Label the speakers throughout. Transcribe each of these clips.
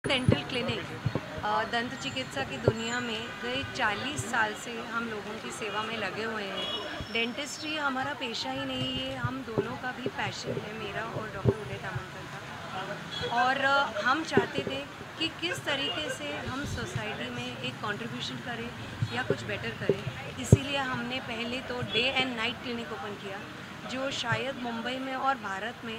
Speaker 1: Dental clinic दंत चिकित्सा की दुनिया में गए 40 साल से हम लोगों की सेवा में लगे हुए हैं। डेंटिस्ट्री हमारा पेशा ही नहीं, ये हम दोनों का भी पैशन है, मेरा और डॉक्टर उदय तामंकर का। और हम चाहते थे कि किस तरीके से हम सोसाइटी में एक कंट्रीब्यूशन करें या कुछ बेटर करें। इसीलिए हमने पहले तो day and night clinic open किया, जो शायद मुंबई में और भारत में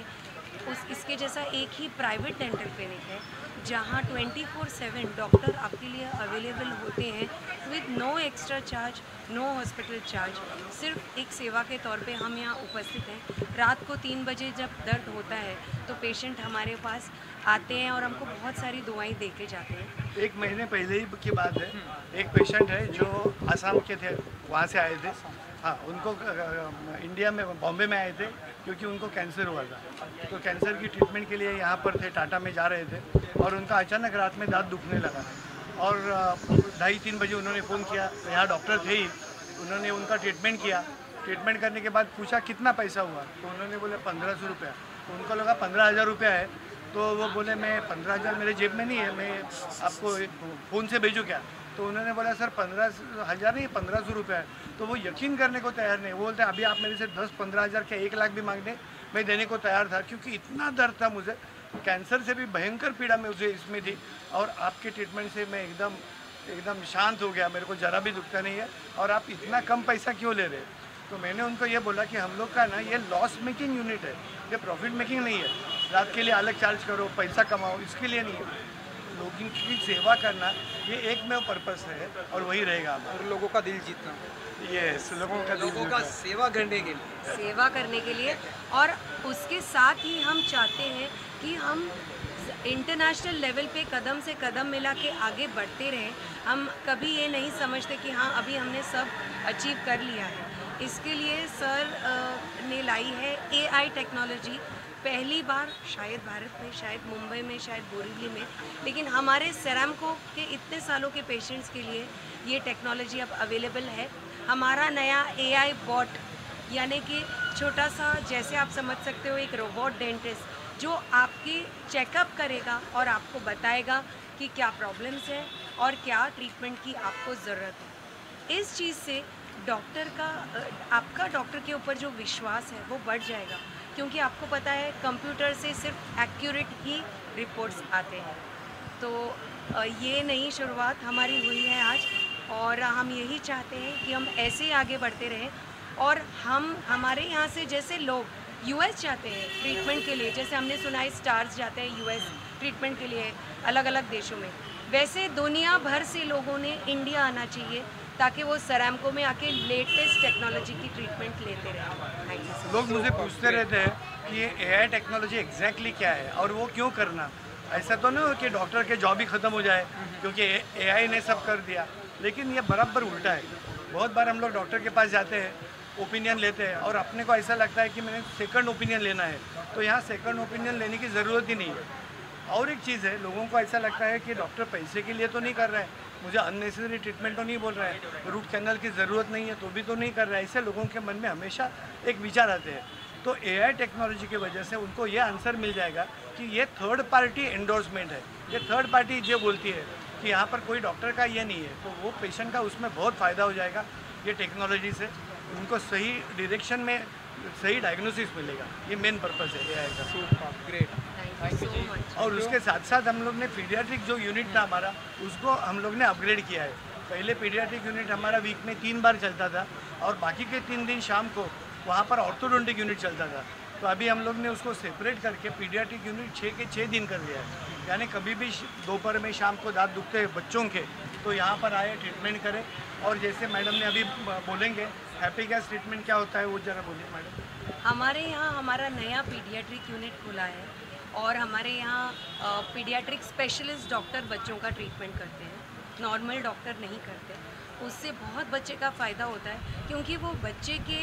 Speaker 1: इसके जैसा एक ही प्राइवेट डेंटल क्लिनिक है, जहाँ 24/7 डॉक्टर आपके लिए अवेलेबल होते हैं with no extra charge, no hospital charge. सिर्फ एक सेवा के तौर पे हम यहाँ उपस्थित हैं। रात को 3 बजे जब दर्द होता है तो पेशेंट हमारे पास आते हैं और हमको बहुत सारी दवाएं दे के जाते हैं।
Speaker 2: 1 महीने पहले ही की बात है, एक पेशेंट है जो आसाम के थे, वहाँ से आए थे। हाँ, उनको इंडिया में बॉम्बे में आए थे क्योंकि उनको कैंसर हुआ था। तो कैंसर की ट्रीटमेंट के लिए यहाँ पर थे, टाटा में जा रहे थे और उनका अचानक रात में दांत दुखने लगा और 2:30-3 बजे उन्होंने फ़ोन किया। तो यहाँ डॉक्टर थे ही, उन्होंने उनका ट्रीटमेंट किया। ट्रीटमेंट करने के बाद पूछा कितना पैसा हुआ, तो उन्होंने बोले 1500 रुपया। तो उनको लगा 15,000 रुपया है, तो वो बोले मैं 15,000 मेरे जेब में नहीं है, मैं आपको फ़ोन से भेजूँ क्या? तो उन्होंने बोला सर 15,000 नहीं, 1500 रुपया है। तो वो यकीन करने को तैयार नहीं। वो बोलते हैं अभी आप मेरे से 10-15,000 क्या 1 लाख भी मांग दें, मैं देने को तैयार था, क्योंकि इतना दर्द था मुझे। कैंसर से भी भयंकर पीड़ा मुझे इसमें थी और आपके ट्रीटमेंट से मैं एकदम शांत हो गया, मेरे को ज़रा भी दुखता नहीं है। और आप इतना कम पैसा क्यों ले रहे हैं? तो मैंने उनको ये बोला कि हम लोग का ना ये लॉस मेकिंग यूनिट है, ये प्रॉफिट मेकिंग नहीं है। रात के लिए अलग चार्ज करो, पैसा कमाओ, इसके लिए नहीं है। लोगों की सेवा करना ये एकमेव पर्पस है और वही रहेगा।
Speaker 3: और लोगों का दिल जीतना,
Speaker 2: लोगों का
Speaker 3: सेवा करने के लिए
Speaker 1: और उसके साथ ही हम चाहते हैं कि हम इंटरनेशनल लेवल पे कदम से कदम मिला के आगे बढ़ते रहें। हम कभी ये नहीं समझते कि हाँ अभी हमने सब अचीव कर लिया है। इसके लिए सर ने लाई है AI टेक्नोलॉजी, पहली बार शायद भारत में, शायद मुंबई में, शायद बोरीवली में, लेकिन हमारे सेरामको के इतने सालों के पेशेंट्स के लिए ये टेक्नोलॉजी अब अवेलेबल है। हमारा नया AI बॉट, यानी कि छोटा सा, जैसे आप समझ सकते हो, एक रोबोट डेंटिस्ट जो आपकी चेकअप करेगा और आपको बताएगा कि क्या प्रॉब्लम्स हैं और क्या ट्रीटमेंट की आपको ज़रूरत है। इस चीज़ से डॉक्टर का, आपका डॉक्टर के ऊपर जो विश्वास है वो बढ़ जाएगा, क्योंकि आपको पता है कंप्यूटर से सिर्फ एक्यूरेट ही रिपोर्ट्स आते हैं। तो ये नई शुरुआत हमारी हुई है आज और हम यही चाहते हैं कि हम ऐसे ही आगे बढ़ते रहें। और हमारे यहाँ से जैसे लोग US जाते हैं ट्रीटमेंट के लिए, जैसे हमने सुना है स्टार्स जाते हैं US ट्रीटमेंट के लिए अलग अलग देशों में, वैसे दुनिया भर से लोगों ने इंडिया आना चाहिए ताकि वो सेरामको में आके लेटेस्ट टेक्नोलॉजी की ट्रीटमेंट लेते रहें।
Speaker 2: लोग मुझे पूछते रहते हैं कि ये AI टेक्नोलॉजी एग्जैक्टली क्या है और वो क्यों करना। ऐसा तो नहीं हो कि डॉक्टर के जॉब ही ख़त्म हो जाए क्योंकि AI ने सब कर दिया, लेकिन ये बराबर उल्टा है। बहुत बार हम लोग डॉक्टर के पास जाते हैं, ओपिनियन लेते हैं और अपने को ऐसा लगता है कि मैंने सेकंड ओपिनियन लेना है, तो यहाँ सेकंड ओपिनियन लेने की ज़रूरत ही नहीं है। और एक चीज़ है, लोगों को ऐसा लगता है कि डॉक्टर पैसे के लिए तो नहीं कर रहा है, मुझे अननेसेसरी ट्रीटमेंट तो नहीं बोल रहा है, रूट कैनल की ज़रूरत नहीं है तो भी तो नहीं कर रहा है। ऐसे लोगों के मन में हमेशा एक विचार आते हैं। तो AI टेक्नोलॉजी की वजह से उनको ये आंसर मिल जाएगा कि ये थर्ड पार्टी एंडोर्समेंट है, ये थर्ड पार्टी जो बोलती है कि यहाँ पर कोई डॉक्टर का ये नहीं है, तो वो पेशेंट का उसमें बहुत फ़ायदा हो जाएगा। ये टेक्नोलॉजी से उनको सही डायरेक्शन में सही डायग्नोसिस मिलेगा, ये मेन पर्पस है AI का।
Speaker 3: सुपर ग्रेट, थैंक यू जी।
Speaker 2: और उसके साथ साथ हम लोग ने पीडियाट्रिक जो यूनिट था हमारा, उसको हम लोग ने अपग्रेड किया है। पहले पीडियाट्रिक यूनिट हमारा वीक में 3 बार चलता था और बाकी के 3 दिन शाम को वहाँ पर ऑर्थोडोंटिक यूनिट चलता था। तो अभी हम लोग ने उसको सेपरेट करके पीडियाट्रिक यूनिट 6 के 6 दिन कर दिया है। यानी कभी भी दोपहर में, शाम को दांत दुखते हैं बच्चों के, तो यहाँ पर आए, ट्रीटमेंट करें। और जैसे मैडम ने अभी बोलेंगे हैप्पी गैस ट्रीटमेंट क्या होता है, वो ज़रा बोलिए मैडम।
Speaker 1: हमारे यहाँ हमारा नया पीडियाट्रिक यूनिट खुला है और हमारे यहाँ पीडियाट्रिक स्पेशलिस्ट डॉक्टर बच्चों का ट्रीटमेंट करते हैं, नॉर्मल डॉक्टर नहीं करते। उससे बहुत बच्चे का फ़ायदा होता है, क्योंकि वो बच्चे के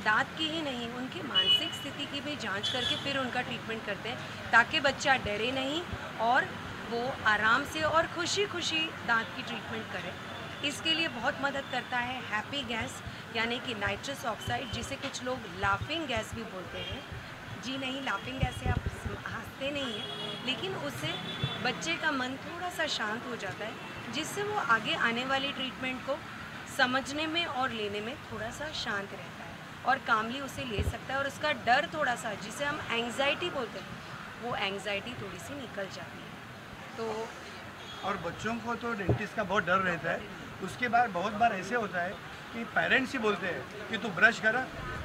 Speaker 1: दांत की ही नहीं, उनकी मानसिक स्थिति की भी जांच करके फिर उनका ट्रीटमेंट करते हैं, ताकि बच्चा डरे नहीं और वो आराम से और खुशी खुशी दांत की ट्रीटमेंट करे। इसके लिए बहुत मदद करता है हैप्पी गैस, यानी कि नाइट्रस ऑक्साइड, जिसे कुछ लोग लाफिंग गैस भी बोलते हैं। जी नहीं, लाफिंग गैस से आप हंसते नहीं हैं, लेकिन उससे बच्चे का मन थोड़ा सा शांत हो जाता है, जिससे वो आगे आने वाली ट्रीटमेंट को समझने में और लेने में थोड़ा सा शांत रहता है और कामली उसे ले सकता है, और उसका डर थोड़ा सा, जिसे हम एंग्जाइटी बोलते हैं, वो एंग्जाइटी थोड़ी सी निकल जाती है। तो
Speaker 2: और बच्चों को तो डेंटिस्ट का बहुत डर रहता है। उसके बाद बहुत बार ऐसे होता है कि पेरेंट्स ही बोलते हैं कि तू ब्रश कर,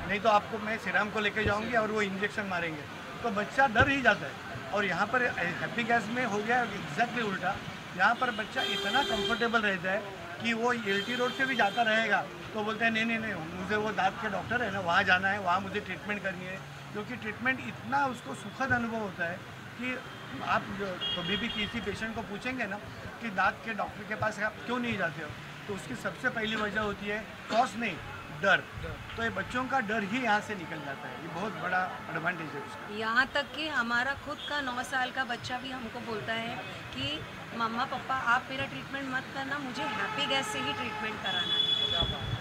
Speaker 2: नहीं तो आपको मैं सीरम को लेके जाऊंगी और वो इंजेक्शन मारेंगे, तो बच्चा डर ही जाता है। और यहाँ पर हैप्पी गैस में हो गया एग्जैक्टली उल्टा। यहाँ पर बच्चा इतना कंफर्टेबल रहता है कि वो एलटी रोड से भी जाता रहेगा तो बोलते हैं नहीं नहीं नहीं, मुझे वो दांत के डॉक्टर है ना, वहाँ जाना है, वहाँ मुझे ट्रीटमेंट करनी है। क्योंकि ट्रीटमेंट इतना उसको सुखद अनुभव होता है कि आप कभी भी किसी पेशेंट को पूछेंगे ना कि दांत के डॉक्टर के पास आप क्यों नहीं जाते हो, तो उसकी सबसे पहली वजह होती है कॉस्ट नहीं, डर। तो ये बच्चों का डर ही यहाँ से निकल जाता है, ये बहुत बड़ा एडवांटेज है उसका।
Speaker 1: यहाँ तक कि हमारा खुद का 9 साल का बच्चा भी हमको बोलता है कि मम्मा पापा आप मेरा ट्रीटमेंट मत करना, मुझे हैप्पी गैस से ही ट्रीटमेंट कराना है।